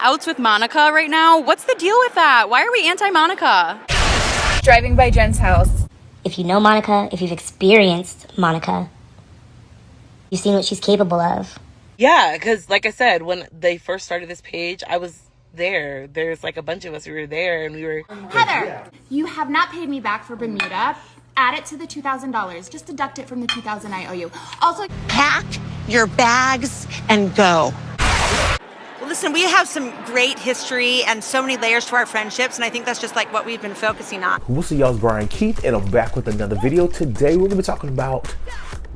outs with Monica right now. What's the deal with that? Why are we anti-Monica? Driving by Jen's house. If you know Monica, if you've experienced Monica, you've seen what she's capable of. Yeah, because like I said, when they first started this page, I was there. There's like a bunch of us who were there, and we were... Heather, you have not paid me back for Bermuda. Add it to the $2,000. Just deduct it from the $2,000 I owe you. Also, pack your bags and go. Well, listen, we have some great history and so many layers to our friendships, and I think that's just like what we've been focusing on. What's up, y'all? It's Brian Keith, and I'm back with another video. Today, we're gonna be talking about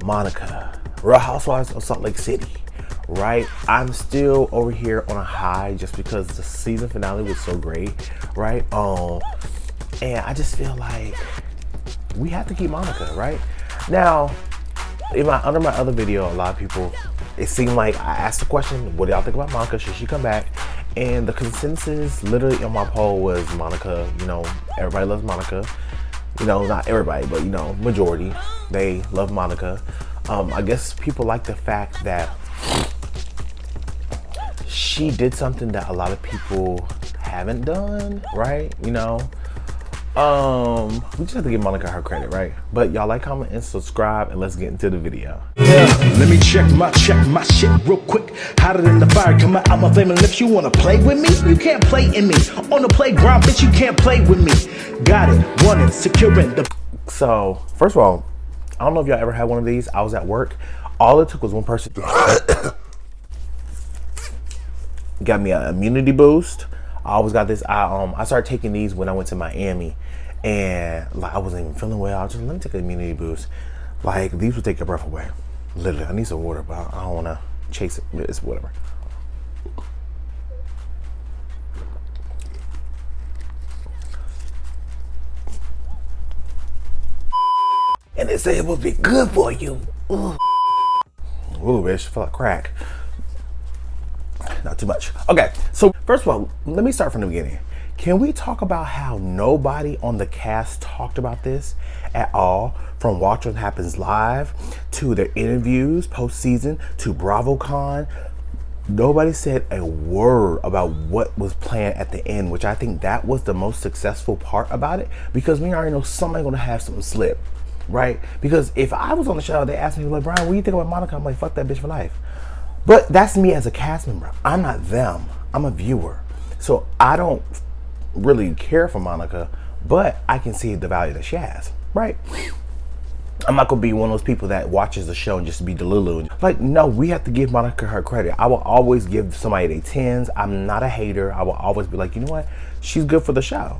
Monica, Real Housewives of Salt Lake City. Right? I'm still over here on a high just because the season finale was so great, right? And I just feel like we have to keep Monica, right? Now, under my other video, a lot of people, it seemed like I asked the question, what do y'all think about Monica? Should she come back? And the consensus literally on my poll was Monica. You know, everybody loves Monica. You know, not everybody, but you know, majority, they love Monica. I guess people like the fact that she did something that a lot of people haven't done, right? You know, we just have to give Monica her credit, right? But y'all like, comment, and subscribe, and let's get into the video. Yeah, let me check my shit real quick. Hotter than the fire coming out my flame. And if you wanna play with me, you can't play in me. On the playground, bitch, you can't play with me. Got it, want it, securing the... So, first of all, I don't know if y'all ever had one of these. I was at work. All it took was one person got me an immunity boost. I always got this. I started taking these when I went to Miami, and like I wasn't even feeling well. I was just, let me take an immunity boost. Like, these would take your breath away. Literally, I need some water, but I don't want to chase it. It's whatever. And they say it would be good for you. Ooh, bitch, I feel like crack. Not too much. Okay, so first of all, let me start from the beginning. Can we talk about how nobody on the cast talked about this at all? From Watch What Happens Live to their interviews post-season to BravoCon. Nobody said a word about what was planned at the end, which I think that was the most successful part about it, because we already know somebody's gonna have something slip, right? Because if I was on the show, they asked me like, Brian, what do you think about Monica? I'm like, fuck that bitch for life. But that's me as a cast member. I'm not them. I'm a viewer. So I don't really care for Monica, but I can see the value that she has, right? I'm not gonna be one of those people that watches the show and just be delulu. Like, no, we have to give Monica her credit. I will always give somebody their 10s. I'm not a hater. I will always be like, you know what? She's good for the show.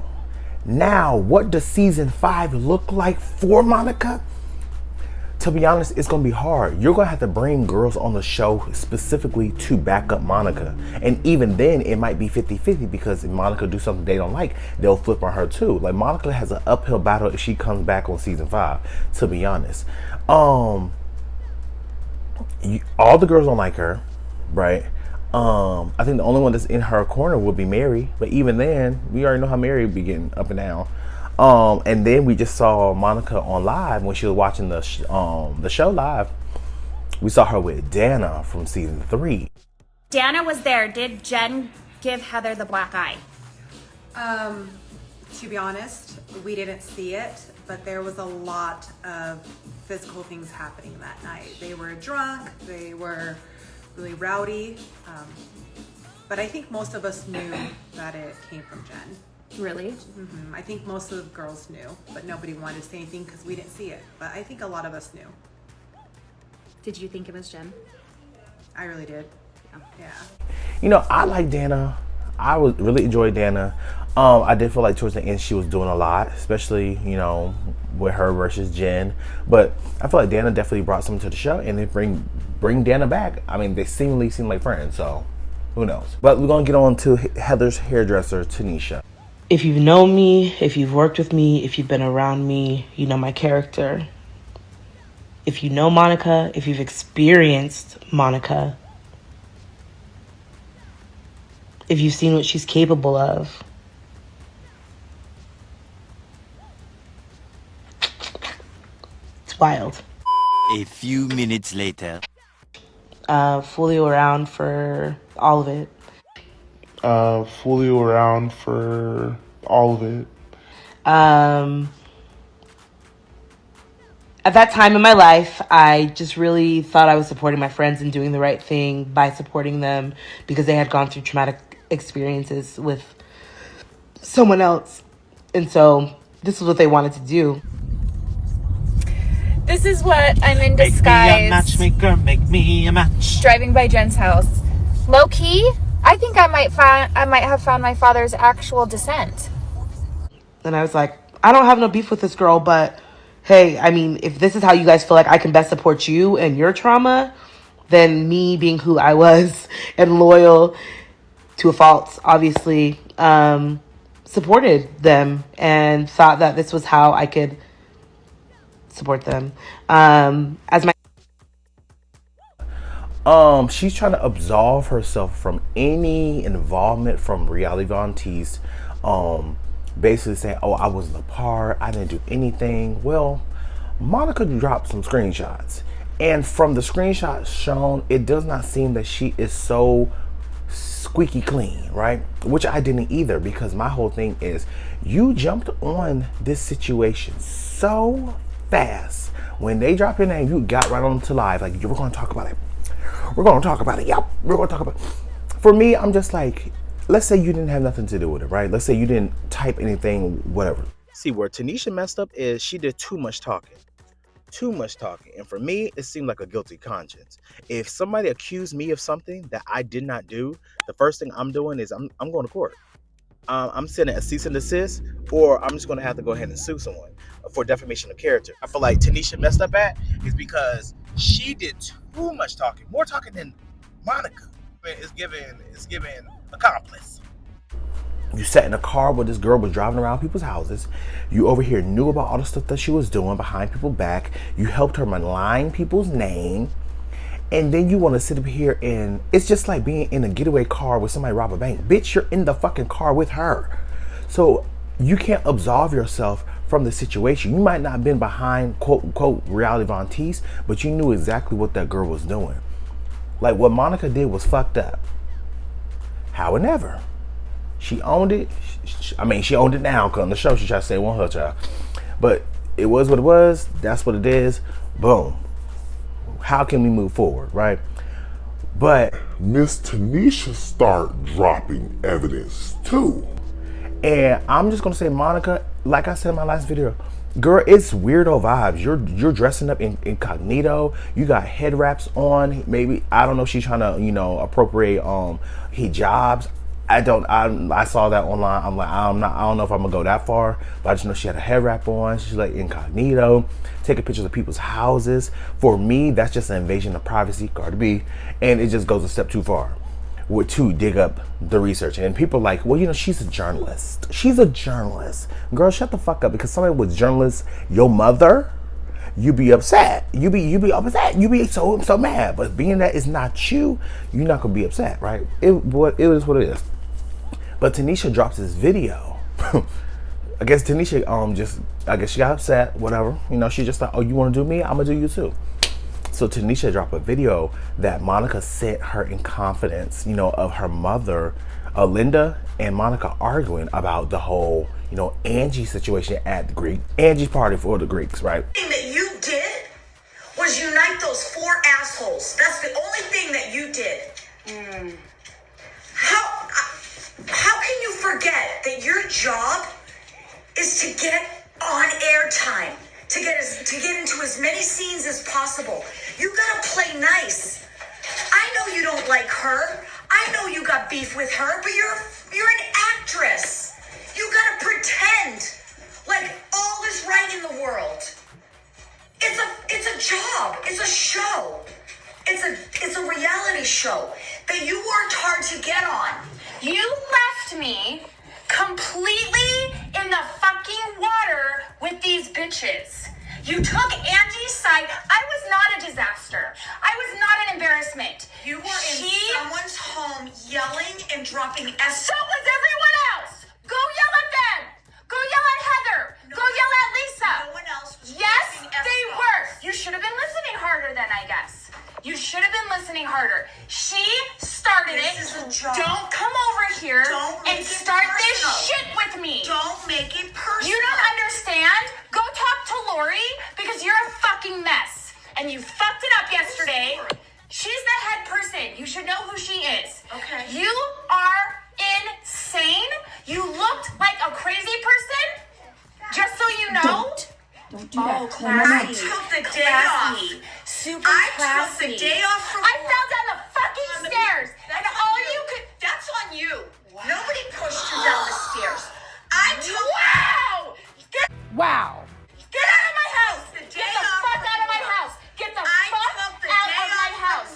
Now, what does season 5 look like for Monica? To be honest, it's gonna be hard. You're gonna have to bring girls on the show specifically to back up Monica. And even then, it might be 50-50, because if Monica do something they don't like, they'll flip on her too. Like, Monica has an uphill battle if she comes back on season 5, to be honest. All the girls don't like her, right? I think the only one that's in her corner would be Mary. But even then, we already know how Mary would be getting up and down. And then we just saw Monica on live when she was watching the show live. We saw her with Dana from season 3. Dana was there. Did Jen give Heather the black eye? To be honest, we didn't see it, but there was a lot of physical things happening that night. They were drunk, they were really rowdy, but I think most of us knew that it came from Jen. Really? Mm-hmm. I think most of the girls knew, but nobody wanted to say anything because we didn't see it. But I think a lot of us knew. Did you think it was Jen? I really did. Yeah. You know, I like Dana. I really enjoyed Dana. I did feel like towards the end she was doing a lot, especially, you know, with her versus Jen. But I feel like Dana definitely brought something to the show, and they bring Dana back. I mean, they seemingly seem like friends, so who knows? But we're gonna get on to Heather's hairdresser, Tanisha. If you've known me, if you've worked with me, if you've been around me, you know my character. If you know Monica, if you've experienced Monica, if you've seen what she's capable of, it's wild. A few minutes later. Fully around for all of it. fully around for all of it. At that time in my life, I just really thought I was supporting my friends and doing the right thing by supporting them because they had gone through traumatic experiences with someone else. And so this is what they wanted to do. This is what I'm in disguise. Make me a matchmaker, make me a match. Driving by Jen's house. Low key, I think I might have found my father's actual descent. And I was like, I don't have no beef with this girl, but hey, I mean, if this is how you guys feel like I can best support you and your trauma, then me being who I was and loyal to a fault, obviously, supported them and thought that this was how I could support them. She's trying to absolve herself from any involvement from RealityEntertainmentTV's basically saying, oh, I wasn't a part, I didn't do anything. Well, Monica dropped some screenshots, and from the screenshots shown, it does not seem that she is so squeaky clean, right? Which I didn't either, because my whole thing is you jumped on this situation so fast. When they dropped your name, you got right on to live, like, we're going to talk about it. We're going to talk about it. Yep, we're going to talk about it. For me, I'm just like, let's say you didn't have nothing to do with it, right? Let's say you didn't type anything, whatever. See, where Tanisha messed up is she did too much talking. Too much talking. And for me, it seemed like a guilty conscience. If somebody accused me of something that I did not do, the first thing I'm doing is I'm going to court. I'm sending a cease and desist, or I'm just going to have to go ahead and sue someone for defamation of character. I feel like Tanisha messed up at is because she did too much talking. More talking than Monica. It's given accomplice. You sat in a car where this girl was driving around people's houses. You over here knew about all the stuff that she was doing behind people's back. You helped her malign people's name. And then you want to sit up here and it's just like being in a getaway car with somebody rob a bank. Bitch, you're in the fucking car with her. So you can't absolve yourself from the situation. You might not have been behind quote unquote RealityEntertainment, but you knew exactly what that girl was doing. Like what Monica did was fucked up. However, she owned it. I mean, she owned it now because on the show she tried to say it wasn't her child. But it was what it was. That's what it is. Boom. How can we move forward, right? But Miss Tanisha start dropping evidence too. And I'm just gonna say, Monica, like I said in my last video, girl, it's weirdo vibes. You're dressing up incognito. You got head wraps on. Maybe, I don't know, she's trying to, you know, appropriate hijabs. I saw that online. I'm like, I don't know if I'm gonna go that far, but I just know she had a head wrap on. She's like incognito, taking pictures of people's houses. For me, that's just an invasion of privacy, Cardi B, and it just goes a step too far. To dig up the research. And people are like, well, you know, she's a journalist. She's a journalist. Girl, shut the fuck up, because somebody with journalists, your mother, you be upset. You be upset. You be so mad. But being that it's not you, you're not gonna be upset, right? It is what it is. But Tanisha drops this video. I guess Tanisha I guess she got upset, whatever. You know, she just thought, oh, you wanna do me? I'm gonna do you too. So Tanisha dropped a video that Monica sent her in confidence, you know, of her mother, Linda, and Monica arguing about the whole, you know, Angie situation at the Greek. Angie's party for the Greeks, right? The thing that you did was unite those four assholes. That's the only thing that you did. How can you forget that your job is to get on air time? To get into as many scenes as possible. You gotta play nice. I know you don't like her. I know you got beef with her, but you're an actress. You gotta pretend like all is right in the world. It's a job. It's a show. It's a reality show that you worked hard to get on. You left me completely in the fucking water with these bitches. You took Angie's side. I was not a disaster. I was not an embarrassment. You were in someone's home yelling and dropping S. So was everyone else. Go yell at them. Go yell at Heather. Go yell at Lisa. No one else was Yes, dropping they S-bombs. were. You should have been listening harder then, I guess. You should have been listening harder. She started it. This is a job. Don't come over here Don't and make it start this personal. shit with me. Don't make it personal. You don't understand? Go talk to Lori because you're a fucking mess. And you fucked it up yesterday. She's the head person. You should know who she is. Okay. You are insane. You looked like a crazy person. Just so you know. Don't do that. I took the day off. Super I classy. took the day off from I fell down the fucking stairs. And all you could. That's on you. Nobody pushed you down the stairs. I took Wow! Wow. Get out of my house! The Get day the off fuck from out of my work. house! Get the I fuck took the out day of my off house!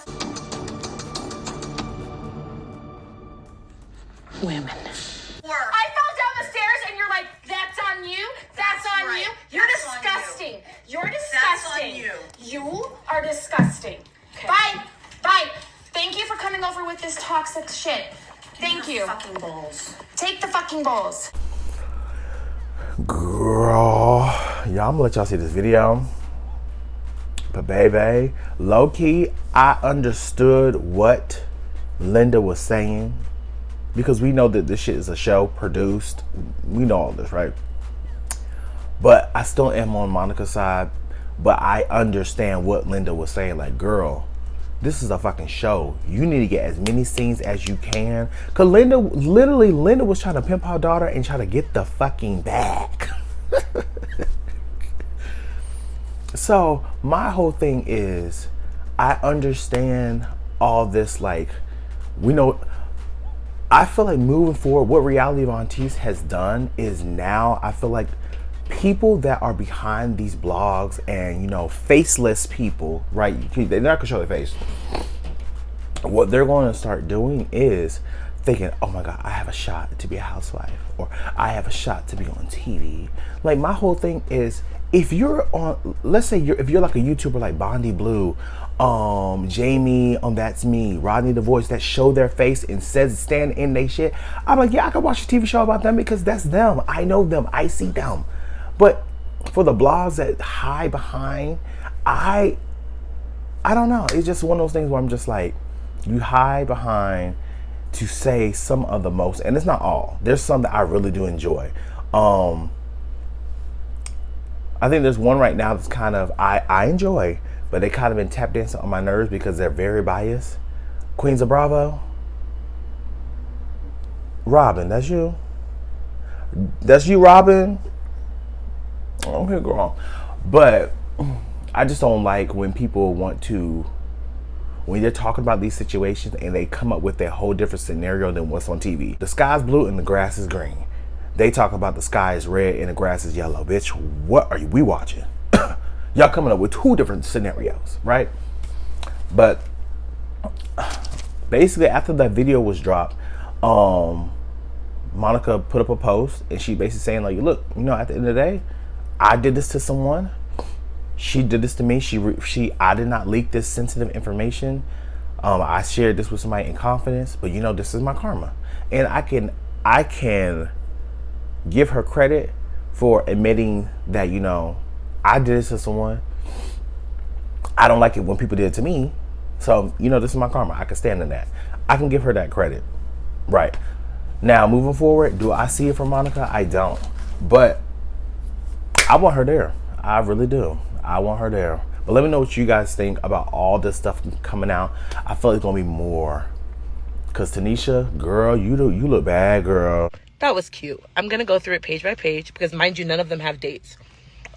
Women. work. I fell down the stairs and you're like, that's on you? That's on right. you? You're That's on disgusting. You're That's disgusting. on you. You are disgusting. Bye. Bye. Thank you for coming over with this toxic shit. Thank you. Fucking balls. Take the fucking balls. Girl, y'all, I'm gonna let y'all see this video. But baby, low key, I understood what Linda was saying because we know that this shit is a show produced. We know all this, right? But I still am on Monica's side. But I understand what Linda was saying. Like, girl, this is a fucking show. You need to get as many scenes as you can. Cause Linda was trying to pimp her daughter and try to get the fucking bag. So my whole thing is, I understand all this. Like, we know. I feel like moving forward, what Reality Vontees has done is now I feel like people that are behind these blogs and, you know, faceless people, right? They're not gonna show their face. What they're going to start doing is thinking, oh my God, I have a shot to be a housewife, or I have a shot to be on TV. Like, my whole thing is, if you're on, let's say if you're like a YouTuber like Bondi Blue, Jamie on That's Me, Rodney the Voice, that show their face and says stand in they shit, I'm like, yeah, I can watch a TV show about them because that's them. I know them. I see them. But for the blogs that hide behind, I don't know. It's just one of those things where I'm just like, you hide behind to say some of the most, and it's not all. There's some that I really do enjoy. I think there's one right now that's kind of I enjoy, but they kind of been tap dancing on my nerves because they're very biased. Queens of Bravo. Robin, that's you. That's you, Robin. Okay, girl. But I just don't like when people want to, when they're talking about these situations and they come up with a whole different scenario than what's on TV. The sky's blue and the grass is green. They talk about the sky is red and the grass is yellow. Bitch, what are we watching? Y'all coming up with two different scenarios, right? But basically, after that video was dropped, Monica put up a post and she basically saying, like, look, you know, at the end of the day, I did this to someone. She did this to me. I did not leak this sensitive information. I shared this with somebody in confidence, but you know, this is my karma. And I can give her credit for admitting that, you know, I did this to someone. I don't like it when people did it to me. So, you know, this is my karma. I can stand in that. I can give her that credit. Right. Now, moving forward, do I see it from Monica? I don't. But I want her there. I really do. I want her there. But let me know what you guys think about all this stuff coming out. I feel like it's going to be more. Because Tanisha, girl, you look bad, girl. That was cute. I'm going to go through it page by page because, mind you, none of them have dates.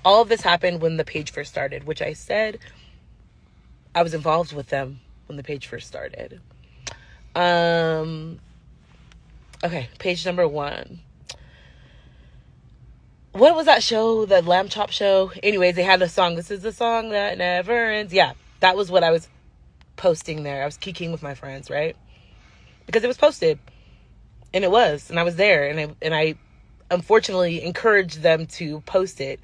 All of this happened when the page first started, which I said I was involved with them when the page first started. Okay, page number 1. What was that show? The Lamb Chop show? Anyways, they had a song. This is the song that never ends. Yeah, that was what I was posting there. I was kikiing with my friends, right? Because it was posted. And it was. And I was there. And I unfortunately encouraged them to post it.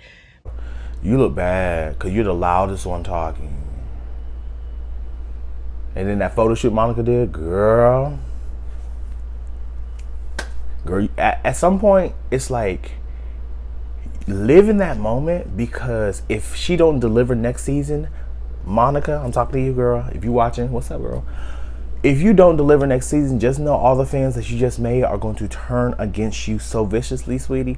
You look bad because you're the loudest one talking. And then that photo shoot Monica did, girl, at some point, it's like, live in that moment, because if she don't deliver next season, Monica, I'm talking to you, girl, if you watching, what's up, girl? if you don't deliver next season, just know all the fans that you just made are going to turn against you so viciously, sweetie.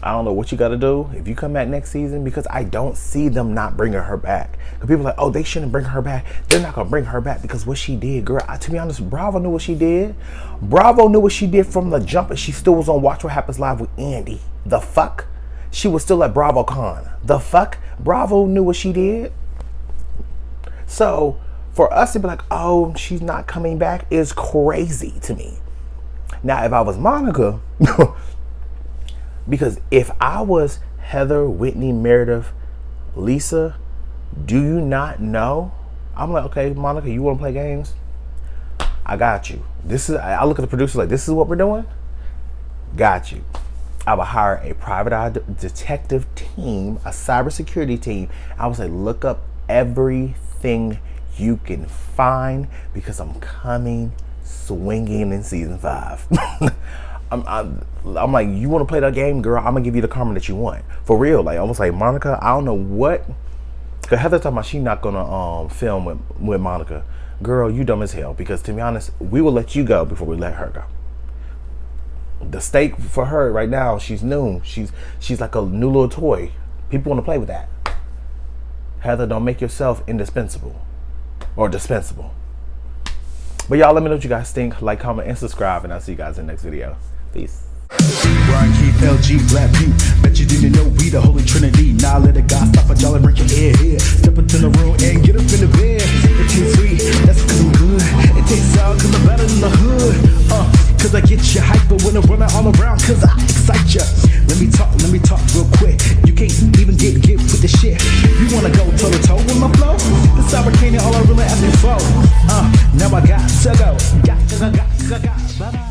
I don't know what you got to do if you come back next season, because I don't see them not bringing her back. Because people are like, oh, they shouldn't bring her back. They're not going to bring her back because what she did, girl. To be honest, Bravo knew what she did. Bravo knew what she did from the jump, and she still was on Watch What Happens Live with Andy. The fuck? She was still at BravoCon. The fuck? Bravo knew what she did. So for us to be like, oh, she's not coming back is crazy to me. Now, if I was Monica, because if I was Heather, Whitney, Meredith, Lisa, do you not know? I'm like, okay, Monica, you want to play games? I got you. I look at the producer like, this is what we're doing? Got you. I would hire a private eye detective team, a cybersecurity team. I would say, look up everything you can find, because I'm coming swinging in season 5. I'm like, you want to play that game, girl? I'm gonna give you the karma that you want, for real. Like, almost like Monica. I don't know what. Cause Heather talking about she not gonna film with Monica. Girl, you dumb as hell. Because to be honest, we will let you go before we let her go. The stake for her right now, she's new. She's like a new little toy. People want to play with that. Heather, don't make yourself indispensable or dispensable. But y'all, let me know what you guys think. Like, comment, and subscribe, and I'll see you guys in the next video. Peace. Brian Keith, LG, Black Butte. Bet you didn't know we the Holy Trinity. Now let a God stop a y'all and break your head here. Step into the room and get up in the bed. It tastes sweet, that's cause I'm good. It tastes sour cause I'm better than the hood. Cause I get you hyper when I'm running all around, cause I excite ya. Let me talk real quick. You can't even get with the shit. You wanna go toe to toe with my flow? The sour candy all I really asking for. Now I got to go. Got.